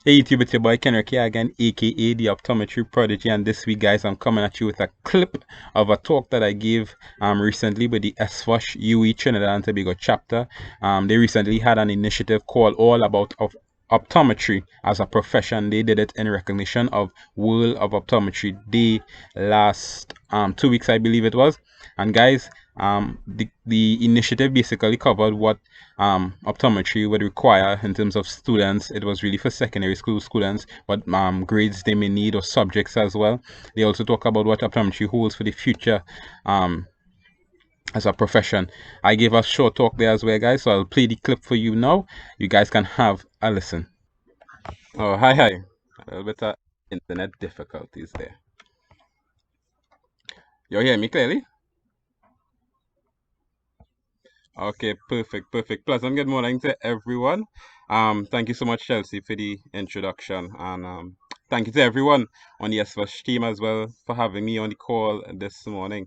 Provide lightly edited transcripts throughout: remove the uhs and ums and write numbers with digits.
Hey YouTube, it's your boy Kenrick here again, aka the Optometry Prodigy, and this week, guys, I'm coming at you with a clip of a talk that I gave recently with the SVOSH UWI Trinidad and Tobago Chapter. They recently had an initiative called All About Optometry as a Profession. They did it in recognition of World of Optometry Day last 2 weeks, I believe it was. And guys, the initiative basically covered what optometry would require in terms of students. It was really for secondary school students, what grades they may need or subjects as well. They also talk about what optometry holds for the future as a profession. I gave a short talk there as well, guys, so I'll play the clip for you now. You guys can have a listen. Oh, hi. A little bit of internet difficulties there. You hear me clearly? Okay, perfect. Pleasant good morning to everyone. Thank you so much, Chelsea, for the introduction, and thank you to everyone on the SVOSH team as well for having me on the call this morning.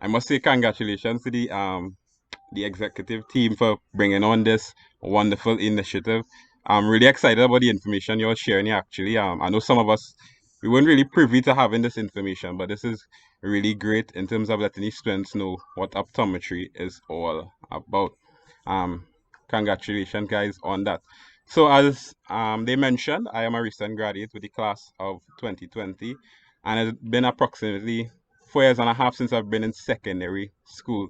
I must say congratulations to the executive team for bringing on this wonderful initiative. I'm really excited about the information you're sharing here, actually. I know some of us, we weren't really privy to having this information, but this is really great in terms of letting the students know what optometry is all about. Um, Congratulations, guys, on that. So as they mentioned, I am a recent graduate with the class of 2020, and it's been approximately 4 years and a half since I've been in secondary school.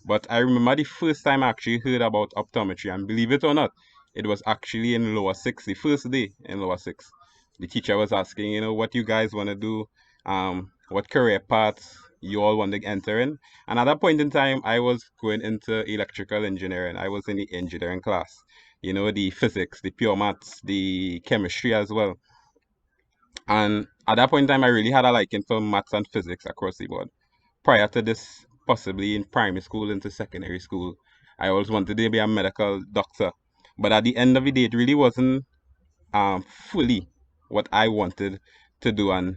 But I remember the first time I actually heard about optometry, and believe it or not, it was actually in lower six, the first day in lower six. The teacher was asking, what you guys want to do, what career paths you all want to enter in. And at that point in time, I was going into electrical engineering. I was in the engineering class, the physics, the pure maths, the chemistry as well. And at that point in time, I really had a liking for maths and physics across the board. Prior to this, possibly in primary school into secondary school, I always wanted to be a medical doctor. But at the end of the day, it really wasn't fully what I wanted to do, and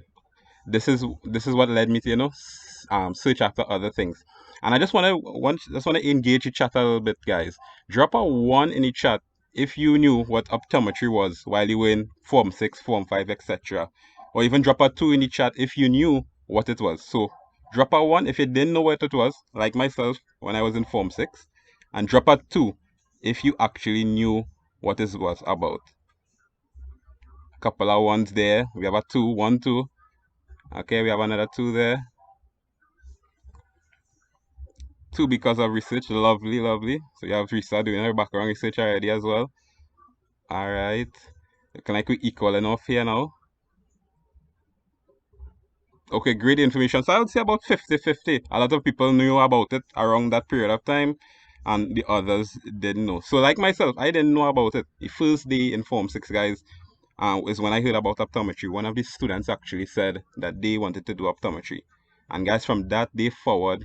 this is what led me to search after other things. And I just want to engage the chat a little bit, guys. Drop a one in the chat if you knew what optometry was while you were in Form 6, Form 5, etc. Or even drop a two in the chat if you knew what it was. So drop a one if you didn't know what it was, like myself when I was in Form 6, and drop a two if you actually knew what it was about. A couple of ones there. We have a two, 1, 2. Okay, we have another two there. Two because of research. Lovely. So you have Teresa doing her background research already as well. All right. Looking like we equal enough here now. Okay, great information. So I would say about 50-50. A lot of people knew about it around that period of time, and the others didn't know. So like myself, I didn't know about it. The first day in Form 6, guys, is when I heard about optometry. One of the students actually said that they wanted to do optometry. And guys, from that day forward,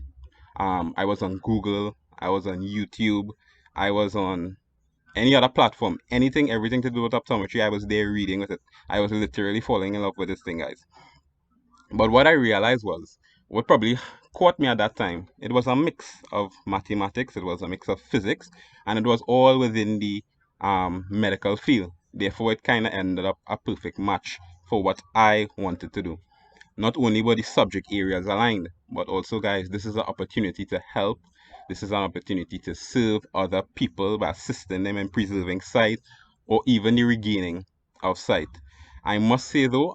I was on Google, I was on YouTube, I was on any other platform, everything to do with optometry, I was there reading with it. I was literally falling in love with this thing, guys. But what I realized was, what probably caught me at that time, it was a mix of mathematics, it was a mix of physics, and it was all within the medical field. Therefore, it kind of ended up a perfect match for what I wanted to do. Not only were the subject areas aligned, but also, guys, this is an opportunity to help. This is an opportunity to serve other people by assisting them in preserving sight or even the regaining of sight. I must say though,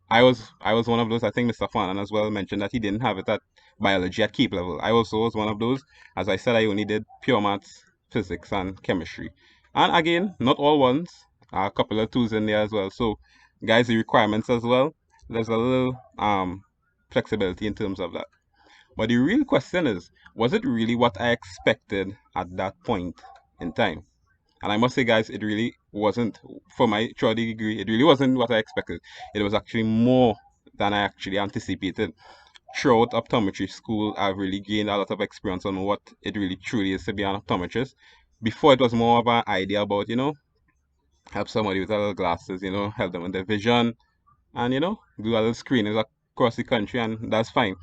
I was one of those. I think Mr. Fanon as well mentioned that he didn't have it at biology at Cape level. I also was one of those. As I said, I only did pure maths, physics, and chemistry. And again, not all ones. A couple of twos in there as well. So, guys, the requirements as well. There's a little flexibility in terms of that. But the real question is, was it really what I expected at that point in time? And I must say, guys, it really wasn't. For my 3rd degree, it really wasn't what I expected. It was actually more than I actually anticipated. Throughout optometry school, I've really gained a lot of experience on what it really truly is to be an optometrist. Before, it was more of an idea about, help somebody with a little glasses, help them with their vision, and, do a little screenings across the country, and that's fine.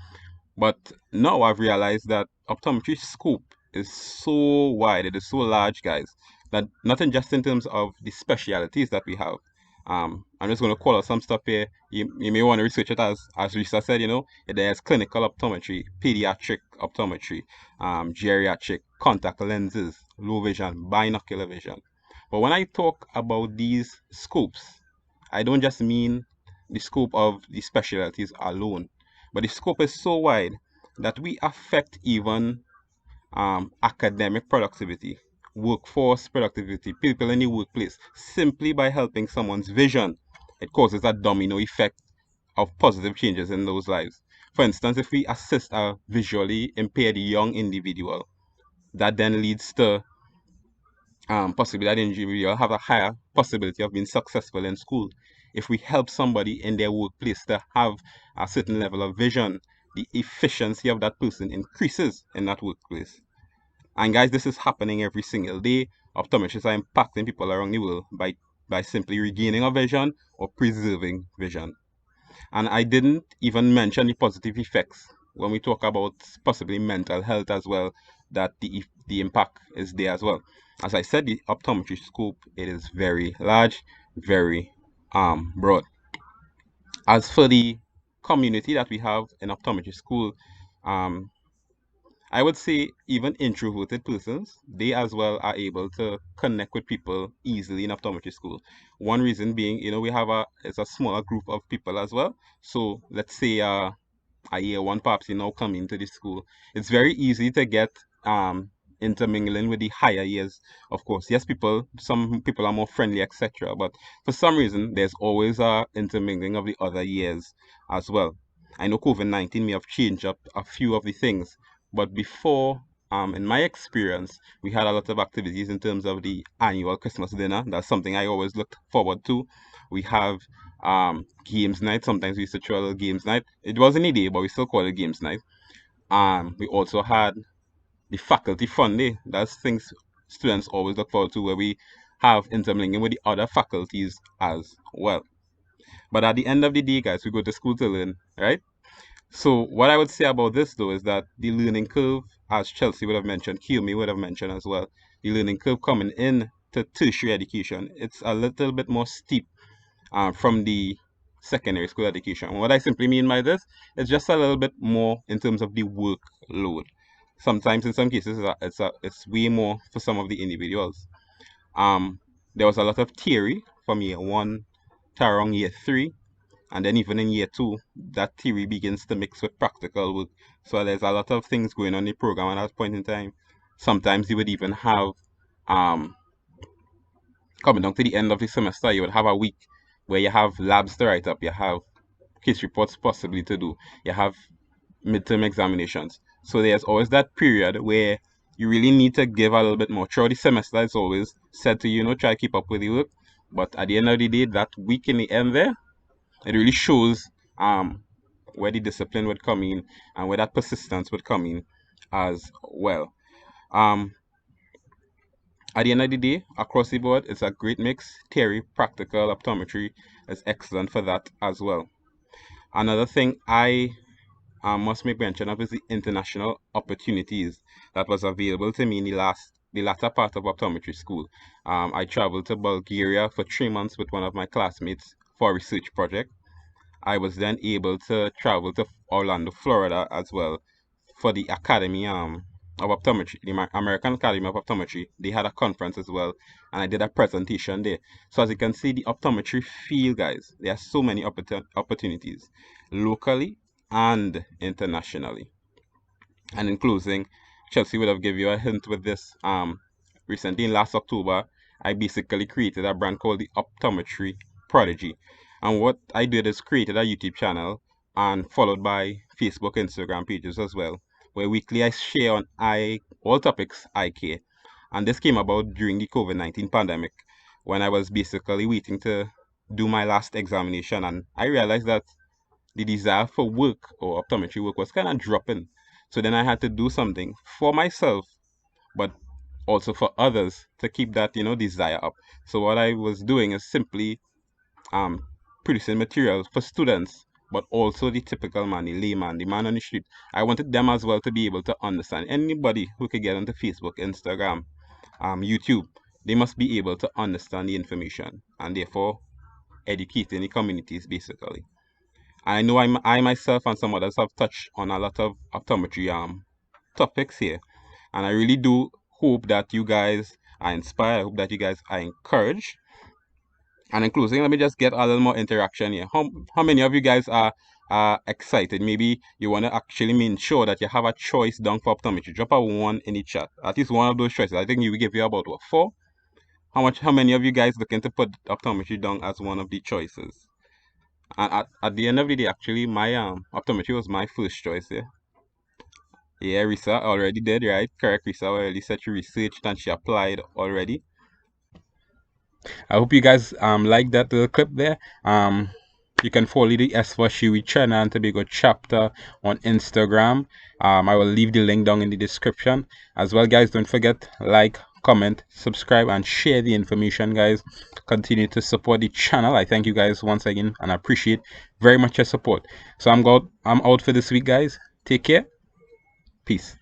But now I've realized that optometry scope is so wide, it is so large, guys, that nothing just in terms of the specialities that we have, I'm just going to call out some stuff here. You may want to research it as Lisa said, there's clinical optometry, pediatric optometry, geriatric, contact lenses, low vision, binocular vision. But when I talk about these scopes, I don't just mean the scope of the specialties alone, but the scope is so wide that we affect even academic productivity, workforce productivity, people in the workplace, simply by helping someone's vision. It causes a domino effect of positive changes in those lives. For instance, if we assist a visually impaired young individual, that then leads to possibly that individual have a higher possibility of being successful in school. If we help somebody in their workplace to have a certain level of vision, the efficiency of that person increases in that workplace. And guys, this is happening every single day. Optometrists are impacting people around the world by simply regaining a vision or preserving vision. And I didn't even mention the positive effects when we talk about possibly mental health as well, that the impact is there as well. As I said, the optometry scope, it is very large, very broad. As for the community that we have in optometry school, um, I would say even introverted persons, they as well are able to connect with people easily in optometry school. One reason being, we have it's a smaller group of people as well. So let's say a year one perhaps coming to the school, it's very easy to get intermingling with the higher years. Of course, yes, some people are more friendly, etc. But for some reason, there's always a intermingling of the other years as well. I know COVID-19 may have changed up a few of the things, but before, in my experience, we had a lot of activities in terms of the annual Christmas dinner. That's something I always looked forward to. We have games night. Sometimes we used to throw a little games night. It wasn't a day, but we still call it games night. We also had the faculty fun day. That's things students always look forward to, where we have intermingling with the other faculties as well. But at the end of the day, guys, we go to school to learn, right? So what I would say about this though is that the learning curve, as Chelsea would have mentioned, Kiyomi would have mentioned as well, the learning curve coming in to tertiary education, it's a little bit more steep from the secondary school education. And what I simply mean by this is just a little bit more in terms of the workload. Sometimes, in some cases, it's way more for some of the individuals. Um, there was a lot of theory from year one to around year three, and then even in year two, that theory begins to mix with practical work. So there's a lot of things going on in the program at that point in time. Sometimes you would even have um, coming down to the end of the semester, you would have a week where you have labs to write up, you have case reports possibly to do, you have midterm examinations. So there's always that period where you really need to give a little bit more. Throughout the semester, it's always said to try to keep up with the work. But at the end of the day, that week in the end there, it really shows where the discipline would come in and where that persistence would come in as well. Um, at the end of the day, across the board, it's a great mix. Theory, practical, optometry is excellent for that as well. Another thing I must make mention of is the international opportunities that was available to me in the latter part of optometry school. I traveled to Bulgaria for 3 months with one of my classmates for a research project. I was then able to travel to Orlando, Florida as well for the Academy of Optometry, the American Academy of Optometry. They had a conference as well, and I did a presentation there. So as you can see, the optometry field, guys, there are so many opportunities locally and internationally. And in closing, Chelsea would have given you a hint with this. Recently, in last October, I basically created a brand called the Optometry Prodigy. And what I did is created a YouTube channel and followed by Facebook, Instagram pages as well, where weekly I share on all topics I care. And this came about during the COVID-19 pandemic when I was basically waiting to do my last examination, and I realized that the desire for work or optometry work was kind of dropping. So then I had to do something for myself, but also for others to keep that, desire up. So what I was doing is simply um, producing materials for students, but also the typical man, the layman, the man on the street. I wanted them as well to be able to understand. Anybody who could get onto Facebook, Instagram, YouTube, they must be able to understand the information. And therefore, educating the communities basically. And I know I myself and some others have touched on a lot of optometry topics here, and I really do hope that you guys are inspired. I hope that you guys are encouraged. And in closing, let me just get a little more interaction here. How many of you guys are excited? Maybe you want to actually make sure that you have a choice down for optometry. Drop a one in the chat. At least one of those choices. I think we will give you about what, 4? How many of you guys looking to put optometry down as one of the choices? And at the end of the day, actually, my optometry was my first choice. Yeah, Risa already did, right? Correct. Risa already said she researched and she applied already. I hope you guys like that little clip there. You can follow the SVOSH UWI Trinidad and Tobago Chapter on Instagram. I will leave the link down in the description as well, guys. Don't forget, like, comment, subscribe, and share the information, guys. Continue to support the channel. I thank you guys once again, and I appreciate very much your support. So I'm out for this week, guys. Take care. Peace.